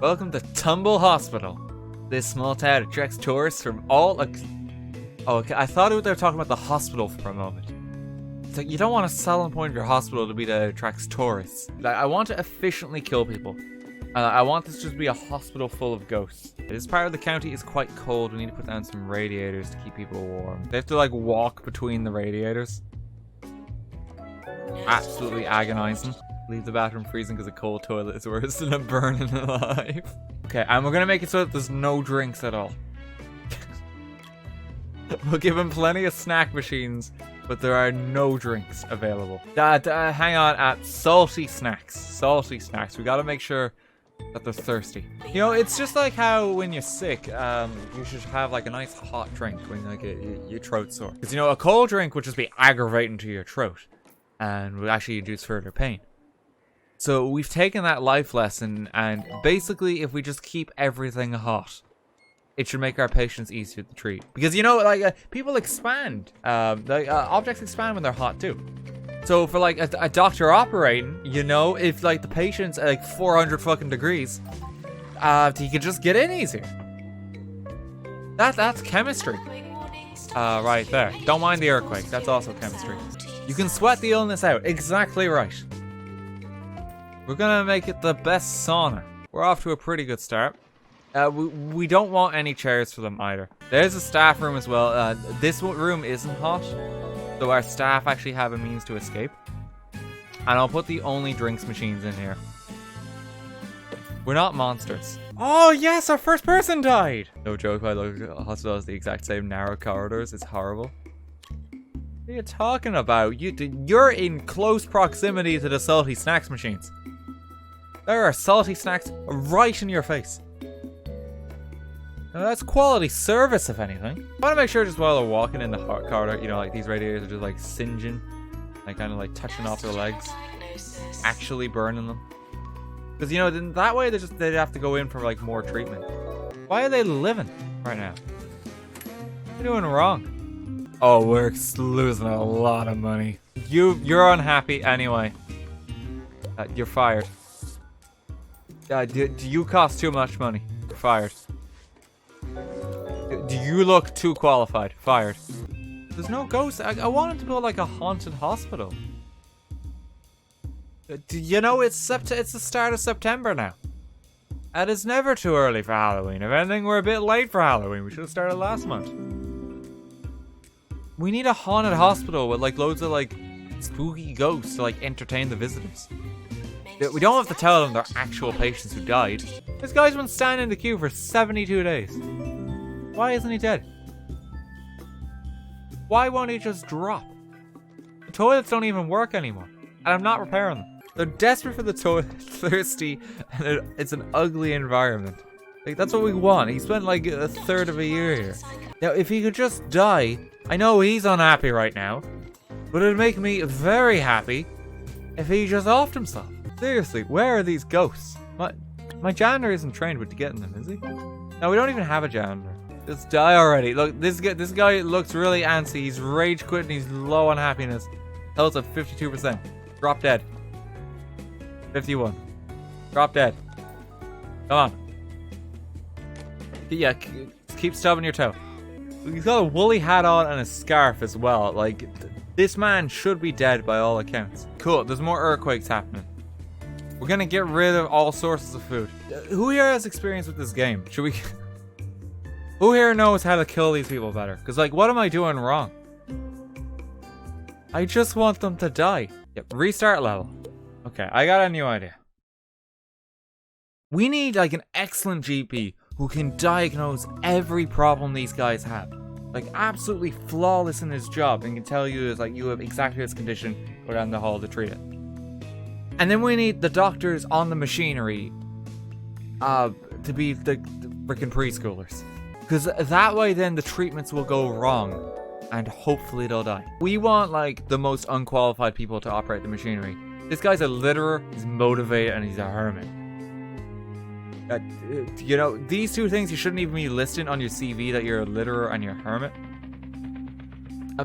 Welcome to Tumble Hospital. This small town attracts tourists from all... Oh, okay. I thought they were talking about the hospital for a moment. It's like, you don't want a selling point of your hospital to be that it attracts tourists. Like, I want to efficiently kill people. I want this to just be a hospital full of ghosts. This part of the county is quite cold. We need to put down some radiators to keep people warm. They have to, like, walk between the radiators. Absolutely agonizing. Leave the bathroom freezing because a cold toilet is worse than a burning alive. Okay, and we're gonna make it so that there's no drinks at all. We'll give them plenty of snack machines, but there are no drinks available. Hang on, salty snacks. Salty snacks. We gotta make sure that they're thirsty. You know, it's just like how when you're sick, you should have like a nice hot drink when like your throat's sore. Because you know, a cold drink would just be aggravating to your throat and would actually induce further pain. So we've taken that life lesson, and basically if we just keep everything hot, it should make our patients easier to treat. Because you know, like people expand. Objects expand when they're hot too. So for like a doctor operating, you know, if like the patient's at like 400 fucking degrees, he can just get in easier. That's chemistry. Right there. Don't mind the earthquake. That's also chemistry. You can sweat the illness out. Exactly right. We're gonna make it the best sauna. We're off to a pretty good start. We don't want any chairs for them either. There's a staff room as well. This room isn't hot, so our staff actually have a means to escape. And I'll put the only drinks machines in here. We're not monsters. Oh yes, our first person died! No joke, my local hospital has the exact same narrow corridors. It's horrible. What are you talking about? You're in close proximity to the salty snacks machines. There are salty snacks right in your face. Now that's quality service, if anything. I want to make sure just while they're walking in the hot corridor, you know, like these radiators are just like singeing, like kind of like touching off their legs, actually burning them. Because you know, then that way they'd have to go in for like more treatment. Why are they living right now? What are they doing wrong? Oh, we're losing a lot of money. You're unhappy anyway. You're fired. Do you cost too much money? You're fired. Do you look too qualified? Fired. There's no ghosts. I wanted to build like a haunted hospital. You know, it's the start of September now. And it's never too early for Halloween. If anything, we're a bit late for Halloween. We should have started last month. We need a haunted hospital with like loads of like spooky ghosts to like entertain the visitors. We don't have to tell them they're actual patients who died. This guy's been standing in the queue for 72 days. Why isn't he dead? Why won't he just drop? The toilets don't even work anymore, and I'm not repairing them. They're desperate for the toilet, thirsty, and it's an ugly environment. Like, that's what we want. He spent like a third of a year here. Now, if he could just die, I know he's unhappy right now, but it'd make me very happy if he just offed himself. Seriously, where are these ghosts? My janitor isn't trained with getting them, is he? No, we don't even have a janitor. Just die already. Look, this guy looks really antsy. He's rage quitting. He's low on happiness. Health of 52%. Drop dead. 51. Drop dead. Come on. Yeah, keep stubbing your toe. He's got a woolly hat on and a scarf as well. Like, this man should be dead by all accounts. Cool, there's more earthquakes happening. We're gonna get rid of all sources of food. Who here has experience with this game? Should we... Who here knows how to kill these people better? Because, like, what am I doing wrong? I just want them to die. Yep, restart level. Okay, I got a new idea. We need, like, an excellent GP who can diagnose every problem these guys have. Like, absolutely flawless in his job and can tell you, like, you have exactly this condition, go down the hall to treat it. And then we need the doctors on the machinery to be the freaking preschoolers. Because that way then the treatments will go wrong and hopefully they'll die. We want like the most unqualified people to operate the machinery. This guy's a litterer, he's motivated, and he's a hermit. You know, these two things you shouldn't even be listing on your CV, that you're a litterer and you're a hermit.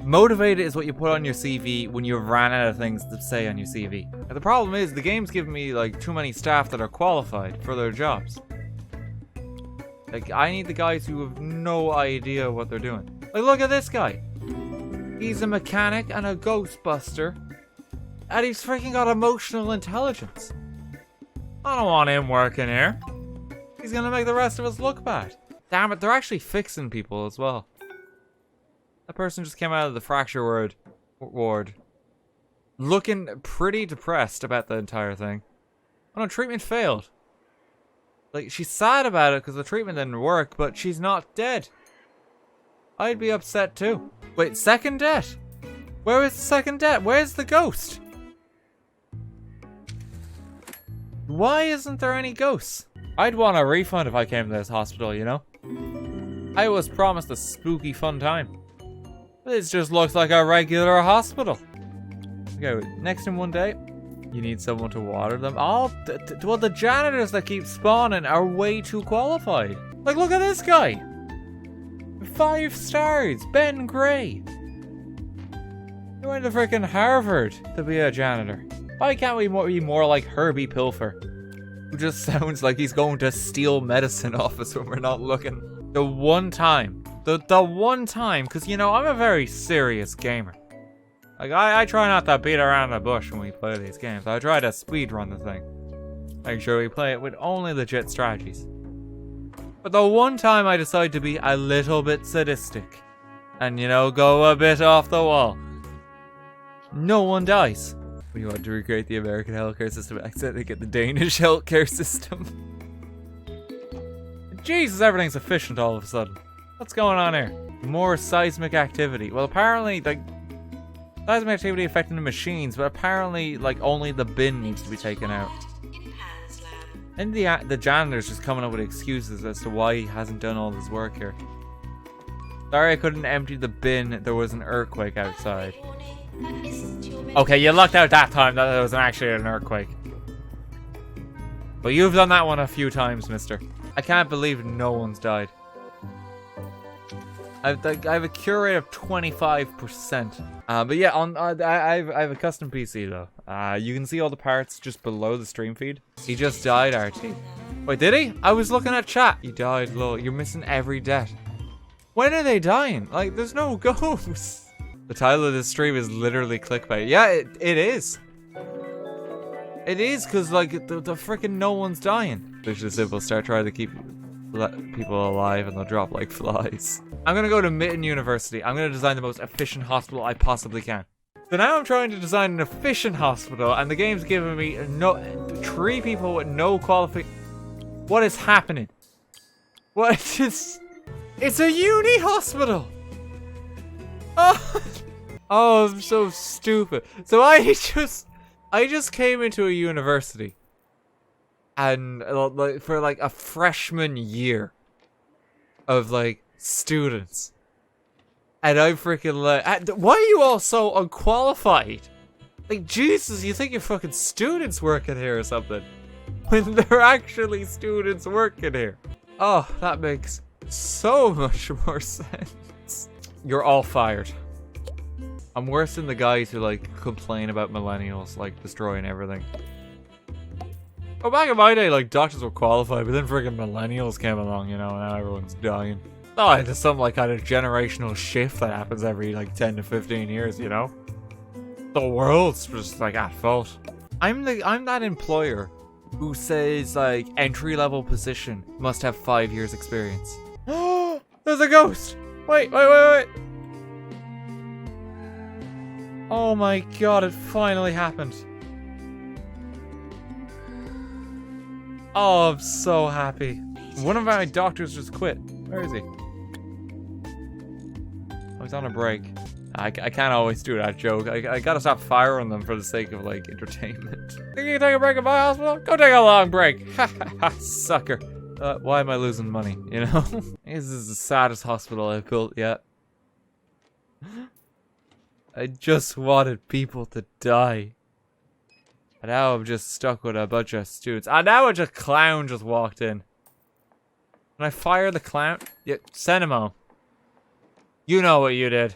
Motivated is what you put on your CV when you've ran out of things to say on your CV. Now, the problem is the game's giving me like too many staff that are qualified for their jobs. Like, I need the guys who have no idea what they're doing. Like, look at this guy. He's a mechanic and a ghostbuster. And he's freaking got emotional intelligence. I don't want him working here. He's gonna make the rest of us look bad. Damn it, they're actually fixing people as well. That person just came out of the fracture ward. Looking pretty depressed about the entire thing. Oh no, treatment failed. Like, she's sad about it because the treatment didn't work, but she's not dead. I'd be upset too. Wait, second death? Where is the second death? Where's the ghost? Why isn't there any ghosts? I'd want a refund if I came to this hospital, you know? I was promised a spooky fun time. This just looks like a regular hospital. Okay, next in one day, you need someone to water them. Oh, well, the janitors that keep spawning are way too qualified. Like, look at this guy. 5 stars, Ben Gray. He went to freaking Harvard to be a janitor. Why can't we be more like Herbie Pilfer? Who just sounds like he's going to steal medicine off us when we're not looking. The one time, because, you know, I'm a very serious gamer. Like, I try not to beat around the bush when we play these games. I try to speedrun the thing. Make sure we play it with only legit strategies. But the one time I decide to be a little bit sadistic, and, you know, go a bit off the wall, no one dies. We want to recreate the American healthcare system, accidentally get the Danish healthcare system. Jesus, everything's efficient all of a sudden. What's going on here? More seismic activity. Well, apparently, like, seismic activity affecting the machines, but apparently, like, only the bin needs to be taken out. And the janitor's just coming up with excuses as to why he hasn't done all this work here. Sorry I couldn't empty the bin, there was an earthquake outside. Okay, you lucked out that time that there was actually an earthquake. But you've done that one a few times, mister. I can't believe no one's died. I have a cure rate of 25%. But yeah, I have a custom PC though. You can see all the parts just below the stream feed. He just died, RT. Wait, did he? I was looking at chat. He died, lol. You're missing every death. When are they dying? Like, there's no ghosts. The title of this stream is literally clickbait. Yeah, it is. It is, because, like, the freaking no one's dying. It's just simple. Start trying to keep people alive and they'll drop like flies. I'm gonna go to Mitten University. I'm gonna design the most efficient hospital I possibly can. So now I'm trying to design an efficient hospital and the game's giving me 3 people with no qualification. What is happening? What is... It's a uni hospital! Oh, I'm so stupid. So I just came into a university and like for like a freshman year of like students, and I'm freaking like, why are you all so unqualified? Like, Jesus, you think you're fucking students working here or something when they're actually students working here? Oh, that makes so much more sense. You're all fired. I'm worse than the guys who like complain about millennials like destroying everything. Oh, back in my day, like, doctors were qualified, but then friggin' millennials came along, you know, and now everyone's dying. Oh, it's some like kind of generational shift that happens every like 10 to 15 years, you know? The world's just like at fault. I'm that employer who says like entry-level position must have 5 years experience. Oh, there's a ghost! Wait. Oh my god, it finally happened. Oh, I'm so happy. One of my doctors just quit. Where is he? Oh, he's on a break. I can't always do that joke. I gotta stop firing them for the sake of, like, entertainment. Think you can take a break at my hospital? Go take a long break. Ha ha ha, sucker. Why am I losing money, you know? This is the saddest hospital I've built yet. I just wanted people to die. And now I'm just stuck with a bunch of students. And now a clown just walked in. Can I fire the clown? Yeah, send him home. You know what you did.